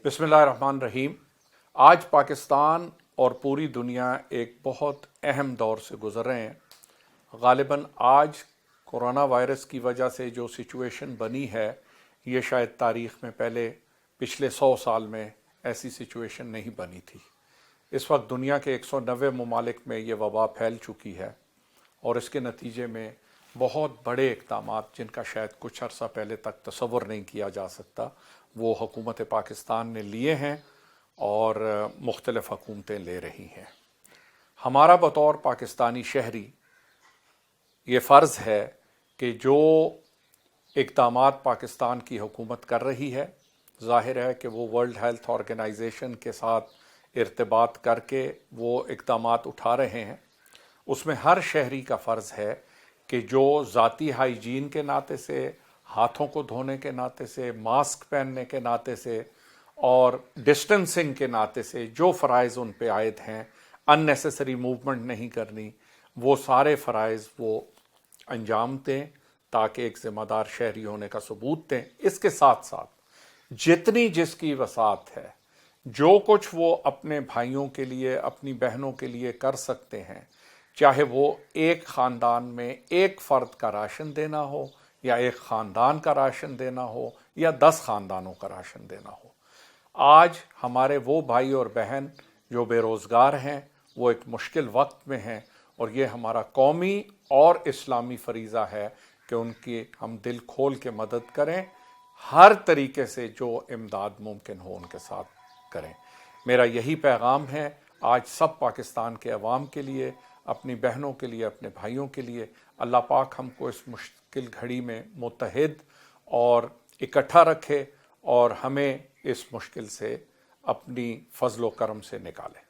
बिस्मिल्लाहिर्रहमानिर्रहीम। आज पाकिस्तान और पूरी दुनिया एक बहुत अहम दौर से गुज़र रहे हैं। ग़ालिबन आज कोरोना वायरस की वजह से जो सिचुएशन बनी है, ये शायद तारीख़ में पहले पिछले 100 साल में ऐसी सिचुएशन नहीं बनी थी। इस वक्त दुनिया के 190 ममालिक में ये वबा फैल चुकी है और इसके नतीजे में बहुत बड़े इक़दामात, जिनका शायद कुछ अर्सा पहले तक तसव्वुर नहीं किया जा सकता, वो हुकूमत पाकिस्तान ने लिए हैं और मुख्तलिफ़ हुकूमतें ले रही हैं। हमारा बतौर पाकिस्तानी शहरी ये फ़र्ज़ है कि जो इक़दामात पाकिस्तान की हुकूमत कर रही है, ज़ाहिर है कि वो वर्ल्ड हेल्थ ऑर्गेनाइजेशन के साथ इर्तिबात करके वो इक़दामात उठा रहे हैं। उसमें हर शहरी का फ़र्ज़ है कि जो ज़ाती हाइजीन के नाते से, हाथों को धोने के नाते से, मास्क पहनने के नाते से और डिस्टेंसिंग के नाते से जो फ़राइज़ उन पे आयद हैं, अननेसेसरी मूवमेंट नहीं करनी, वो सारे फ़राइज़ वो अंजाम दें ताकि एक ज़िम्मेदार शहरी होने का सबूत दें। इसके साथ साथ जितनी जिसकी वसात है, जो कुछ वो अपने भाइयों के लिए, अपनी बहनों के लिए कर सकते हैं, चाहे वो एक ख़ानदान में एक फ़र्द का राशन देना हो या एक ख़ानदान का राशन देना हो या 10 ख़ानदानों का राशन देना हो। आज हमारे वो भाई और बहन जो बेरोज़गार हैं, वो एक मुश्किल वक्त में हैं और ये हमारा कौमी और इस्लामी फ़रीज़ा है कि उनकी हम दिल खोल के मदद करें, हर तरीके से जो इमदाद मुमकिन हो उनके साथ करें। मेरा यही पैगाम है आज सब पाकिस्तान के अवाम के लिए, अपनी बहनों के लिए, अपने भाइयों के लिए। अल्लाह पाक हमको इस मुश्किल घड़ी में मुत्तहिद और इकट्ठा रखे और हमें इस मुश्किल से अपनी फजल व करम से निकाले।